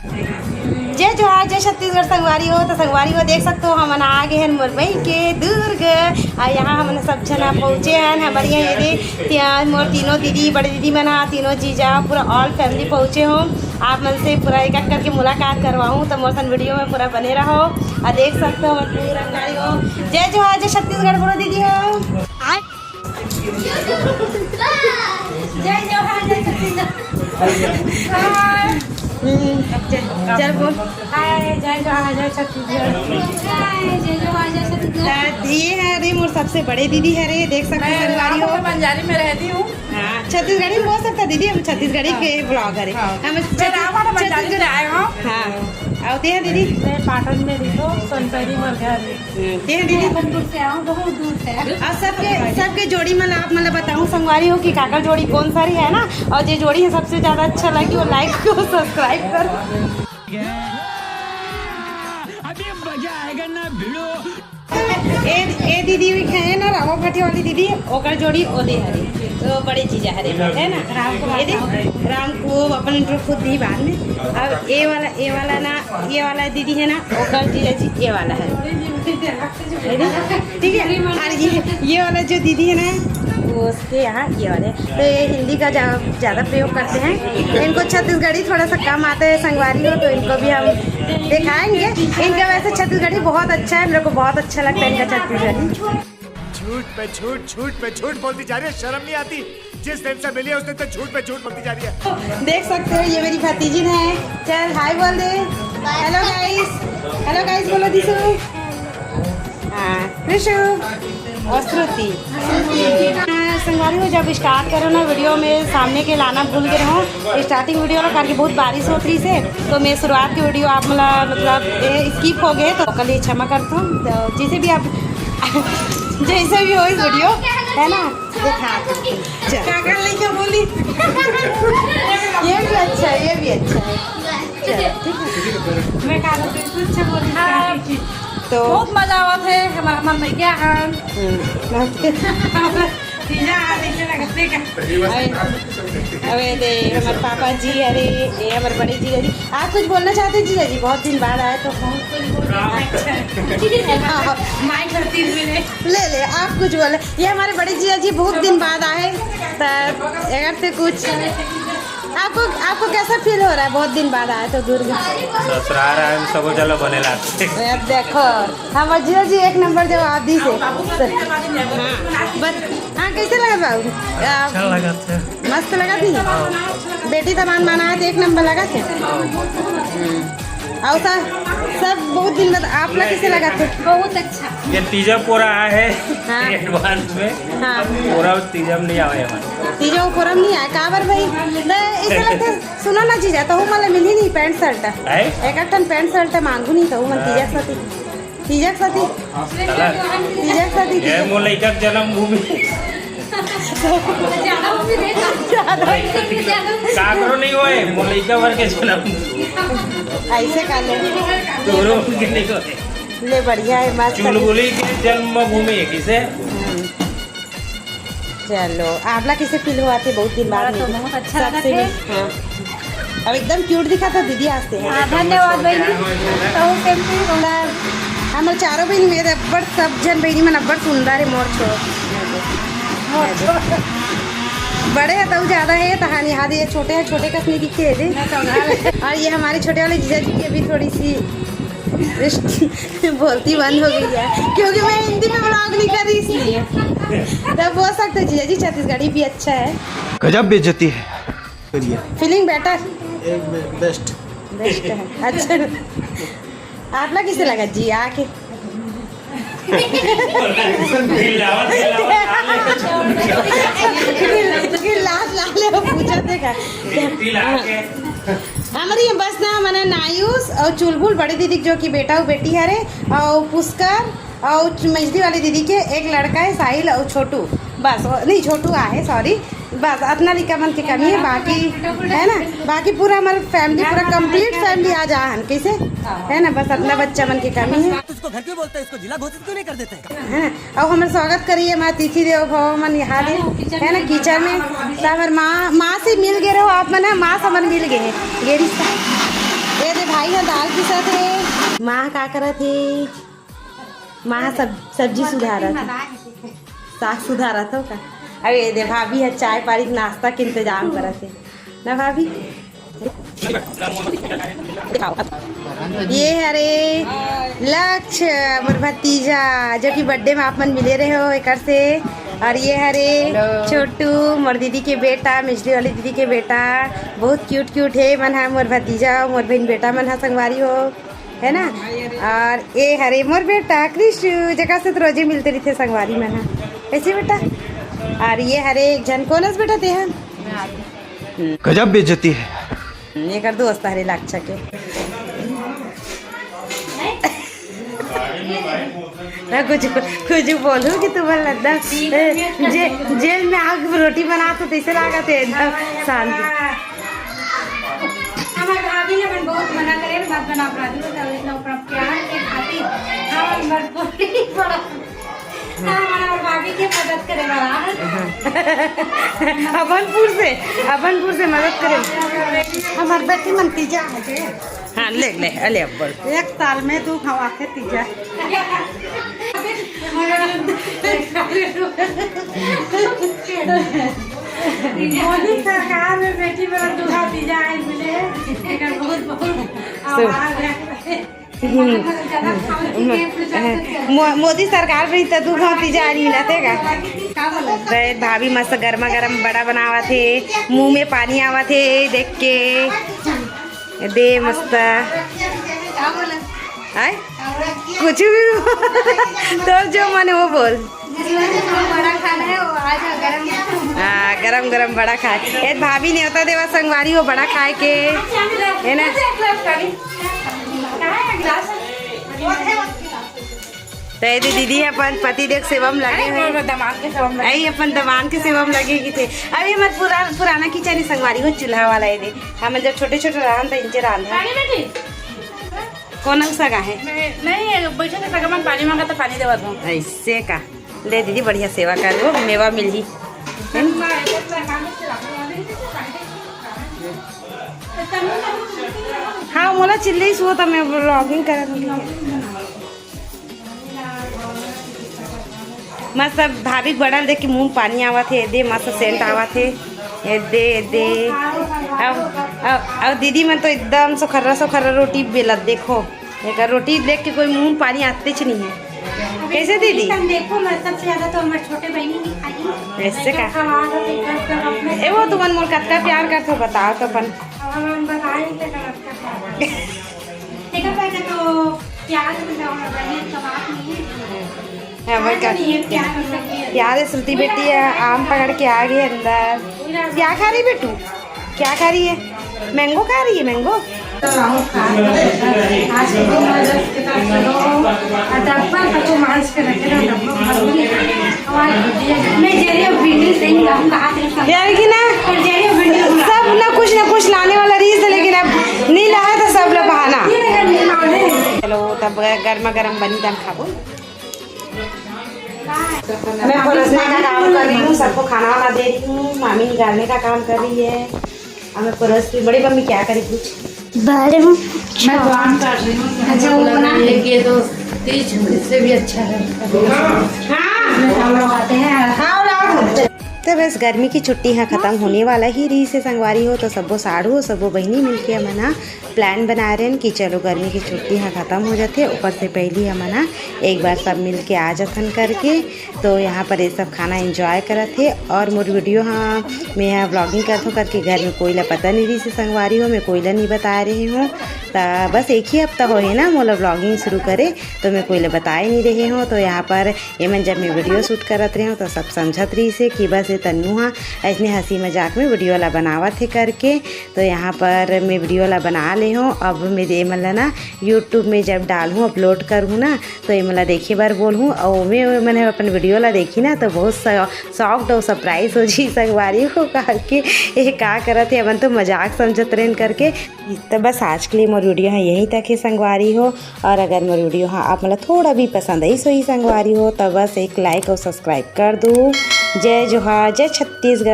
जय जोहार, जय छत्तीसगढ़ संगवारी हो। तो संगवारी हो देख सकते हो हम आ गए हैं मुरबई के दुर्ग और यहाँ हमने सब जना पहुँचे हैं हमारे यहाँ ये ત્યાં मोर तीनों दीदी बड़े दीदी मन तीनों जीजा पूरा ऑल फैमिली पहुँचे हो। आप मन से पूरा एक एक करके मुलाकात करवाऊँ तो मोर वीडियो में पूरा बने रहो और देख सकते हो पूरा गाड़ी हो। जय जोहार, जय छत्तीसगढ़ बोलो दीदी हो। जय जोहार, जय छत्तीसगढ़। चल बोल हाय। जय जोहार, जय छत्तीसगढ़। जय जोहार, जय छत्तीसगढ़। ये है रे मोर सबसे बड़े दीदी है रे, देख सकते हैं संगवारी हो। बंजारी में रहती हूँ। हाँ छत्तीसगढ़ी में बोल सकता दीदी, हम छत्तीसगढ़ी के ब्लॉगर है। हम छत्तीसगढ़ आए हो। हाँ आते हैं दीदी। मैं पाटन में रही हूँ, सोनपरी मोर घर दीदी दूर से आऊँ, बहुत दूर से। और सबके जोड़ी में आप मतलब बताऊँ संगवारी हो कि काका जोड़ी कौन सारी है ना, और जो जोड़ी है सबसे ज़्यादा अच्छा लगी वो लाइक को सब्सक्राइब कर। अभी मजा आएगा ना भिड़ो। ए दीदी है ना रामा भाटी वाली दीदी, ओकर जोड़ी ओदे हरी तो बड़े चीज़ हरे है ना। राम को अपन इंट्रो खुद दी बाद में। अब ये वाला ना, ये वाला दीदी है ना ओकर जीजा जी ये वाला है ठीक है। और ये वाला जो दीदी है ना वो उसके यहाँ ये वाले तो ये हिंदी का ज़्यादा प्रयोग करते हैं। इनको छत्तीसगढ़ी थोड़ा सा कम आता है संगवारी हो, तो इनको भी हम दिखाएंगे। इनका वैसे छत्तीसगढ़ी बहुत अच्छा है, मेरे को बहुत अच्छा लगता है इनका छत्तीसगढ़ी। झूठ पे झूठ, झूठ पे झूठ बोलती जा रही है, शर्म नहीं आती। जिस दिन से मिली है उसने तो झूठ पे झूठ बोलती जा रही है। देख सकते हो ये मेरी भतीजी है। चल हाय बोल दे। हेलो गाइस, हेलो गाइस बोलो दिशु। हाँ कृषु और श्रुति। संगवारी हो जब स्टार्ट करो ना वीडियो में सामने के लाना भूल के रहो। स्टार्टिंग वीडियो ना करके बहुत बारिश हो रही से तो मैं शुरुआत की वीडियो आप मतलब स्किप हो गए तो कल ही क्षमा करता हूँ। तो जिसे भी आप जैसे भी हो इस वीडियो है ना दिखा क्या कर ली क्या बोली। ये भी अच्छा है, ये भी अच्छा है। मैं अच्छा बोली तो बहुत मजा आवा थे हमारा मन में क्या है। अरे दे हमारे पापा जी, अरे ये हमारे बड़े जीजा जी। आप कुछ बोलना चाहते हैं जीजा जी? बहुत दिन बाद आए तो ले आप कुछ बोले। ये हमारे बड़े जीजा जी बहुत दिन बाद आए तो अगर से कुछ आपको कैसा फील हो रहा है? बहुत दिन बाद आए तो दुर्ग ससुराल आए सब चलो बने लाते। अब देखो हमारे जीजा जी एक नंबर जवाब दी से। हाँ कैसे लगा बाबू? अच्छा लगा था, मस्त लगा थी। बेटी तमान माना है तो एक नंबर लगा थे। और सब बहुत दिन बाद आप लोग कैसे लगा थे? बहुत अच्छा। ये तीजा पूरा आया है हाँ। एडवांस में। हाँ पूरा तीजा नहीं आया हमारे। तीजा पूरा नहीं आया काबर भाई इसे लगता है। सुनो ना जीजा तो मला मिली नहीं पैंट शर्ट एक टन पैंट शर्ट मांगू नहीं तो मन तीजा साथी ये मोलैका जन्मभूमि काकरो नहीं होए मोलैका वर्ग के जन्म ऐसे का ले बढ़िया है मस्त चुलबुली की जन्मभूमि है किसे। चलो आपला कैसे फील हुआ थे? बहुत दिन बाद तो बहुत अच्छा लगा थे। हाँ अब एकदम क्यूट दिखा था दीदी आते हैं। धन्यवाद बहनी। हमारे चारों बहनी मेरे अब्बड़ सब जन बहनी मन अब्बड़ सुंदर है। मोर छोड़ बड़े है तो ज़्यादा है तहानी हाथ ये छोटे हैं, छोटे कसने दिखे है। और ये हमारे छोटे वाले जीजा जी की अभी थोड़ी सी बोलती बंद हो गई है क्योंकि मैं हिंदी में ब्लॉग नहीं कर रही इसलिए। तब बोल सकते हैं जीजा जी छत्तीसगढ़ी भी अच्छा है। गजब बेइज्जती है। फीलिंग बेटर बेस्ट है। अच्छा आप लोग किसे लगा जी आके? पूछा देखा हमारी बस ना मैंने नायूस और चुलबुल बड़ी दीदी जो कि बेटा और बेटी है रे, और पुष्कर और मजदी वाली दीदी के एक लड़का है साहिल और छोटू। बस नहीं छोटू आए सॉरी बस अतना लिखा मन की कमी है। बाकी है ना बाकी पूरा हमारा फैमिली पूरा कंप्लीट फैमिली आ जा कैसे है ना। बस अपना बच्चा मन की कमी है। इसको घर पे बोलते हैं, इसको जिला घोषित क्यों नहीं कर देते हैं। और हमारे स्वागत करिए हमारे तिथि देव भव मन यहाँ दे है ना कीचड़ में। तो हमारे माँ से मिल गए रहो आप मन है। माँ से मन मिल गए हैं ये रिश्ता ये दे भाई है दाल पिसा थे माँ का करत थे माँ सब्जी सुधारा था साग सुधारा था का अब ये दे भाभी है चाय पारी नाश्ता के इंतजाम करत थे ना भाभी ये अरे लक्ष्य मोर भतीजा जो कि बर्थडे में आप मन मिले रहे हो एक से और ये हरे छोटू मोर दीदी के बेटा मिजली वाली दीदी के बेटा बहुत क्यूट क्यूट है मन है मोर भतीजा मोर बहन बेटा मन है संगवारी हो है ना। और ये हरे मोर बेटा कृष्ण जगह से तो रोजे मिलते रही थे संगवारी मन है कैसे बेटा। और ये हरे एक जन कौन है बेटा ते गजब बेइज्जती है। ये कर दोस्त हरे लक्ष्य के मैं कुछ बोलूँ कि तुम्हारा लगता जेल में आग रोटी बना तो कैसे लगा थे एकदम शांति। हमारे भाभी ने मन बहुत मना करे मत बना अपराधी तो इतना ऊपर प्यार के खातिर हम मजबूरी पड़ा हमारा भाभी की मदद करे वाला अबनपुर से मदद करे हमारे बेटी मन तीजा है। हाँ ले ले अले अब बोल एक साल में 2 खवा के तीजा मोदी सरकार में बेटी बड़ा दूल्हा तीजा है मिले बहुत मोदी सरकार भी तो तू घाती जा रही ना भाभी मस्त गर्मा गर्म बड़ा बनावा थे मुंह में पानी आवा थे देख के दे मस्त आए कुछ भी तो जो मन वो बोल बड़ा खाना है वो आज गरम हाँ गरम गरम बड़ा खाए ये भाभी ने होता देवा संगवारी हो बड़ा खाए के है ना। तो ये दीदी अपन पति देख सेवा में लगे हुए आई अपन दमान के सेवा में लगे थे। अभी हमारे पुराना किचन ही संगवारी हो चूल्हा वाला है दे हम जब छोटे छोटे रहा था इनसे रांधा कौन सगा है नहीं बैठे थे सगा मन पानी मांगा तो पानी देवा दूँ ऐसे का ले दीदी बढ़िया सेवा कर दो मेवा मिल ही हाँ मोला चिल्ली सो तो मैं ब्लॉगिंग कर मस्त भाभी बड़ा देख के मुंह पानी आवा थे दे मस्त सेंट आवा थे दे अब दीदी में तो एकदम सोखर्रा रोटी बेलत देखो एक रोटी देख के कोई मुंह पानी आते नहीं है कैसे दीदी देखो मैं सबसे ज्यादा तो हमारे छोटे बहनी नहीं खाई ऐसे का ए वो तुमन मोर कतका प्यार कर तो बताओ तो अपन तो प्याज प्याज सुलती बेटी है आम पकड़ के आ गई अंदर क्या खा रही बेटू क्या खा रही है मैंगो खा रही है मैंगो यार की ना सब ना कुछ लाने वाला रीज है लेकिन अब नहीं लाया तो सब लोग बहाना चलो तब गर्मा गर्म बनी दम खाबो। मैं परोसने का काम कर रही हूँ सबको खाना वाना दे रही हूँ मामी निकालने का काम कर रही है और मैं परोस की बड़ी मम्मी क्या करी कुछ बारे में मैं काम कर रही हूँ अच्छा वो बना लेंगे तो तेज इससे भी अच्छा है हम लोग आते हैं तो बस गर्मी की छुट्टी यहाँ ख़त्म होने वाला ही रही से संगवारी हो तो सबो साड़ू सबो बहनी मिलके हमना प्लान बना रहे हैं कि चलो गर्मी की छुट्टी यहाँ ख़त्म हो जाते ऊपर से पहले हमना एक बार सब मिलके आ जाथन करके तो यहाँ पर ये सब खाना एंजॉय करत थे। और मोर वीडियो हाँ मैं यहाँ ब्लॉगिंग करता हूँ करके घर में कोई ला पता नहीं रही से संगवारी हो मैं कोई ला नहीं बता रही हूँ तो बस एक ही हफ्ता हो है ना मोला ब्लॉगिंग शुरू करे तो मैं कोई ला बता ही नहीं रही हूँ। तो यहाँ पर ये मैं जब मैं वीडियो शूट करत रही हूँ तो सब समझत रही से कि बस तन्नू हाँ ऐसे हंसी मजाक में वीडियो ला बनावत है करके तो यहाँ पर मैं वीडियो ला बना ले हूँ। अब मैं ये मतलब ना यूट्यूब में जब डालूँ अपलोड करूँ ना तो ये मतलब देखे बार बोलूँ और मैंने अपन वीडियो ला देखी ना तो बहुत शॉक्ड और सरप्राइज हो जी संगवारी को कहा कि ये क्या करत है अपन तो मजाक समझत रहें करके। तो बस आज के लिए मोर वीडियो हाँ यहीं तक है संगवारी हो। और अगर मोर वीडियो हाँ आप मतलब थोड़ा भी पसंद आई सो ही संगवारी हो तो बस एक लाइक और सब्सक्राइब कर दो। जय जोहार जय छत्तीसगढ़।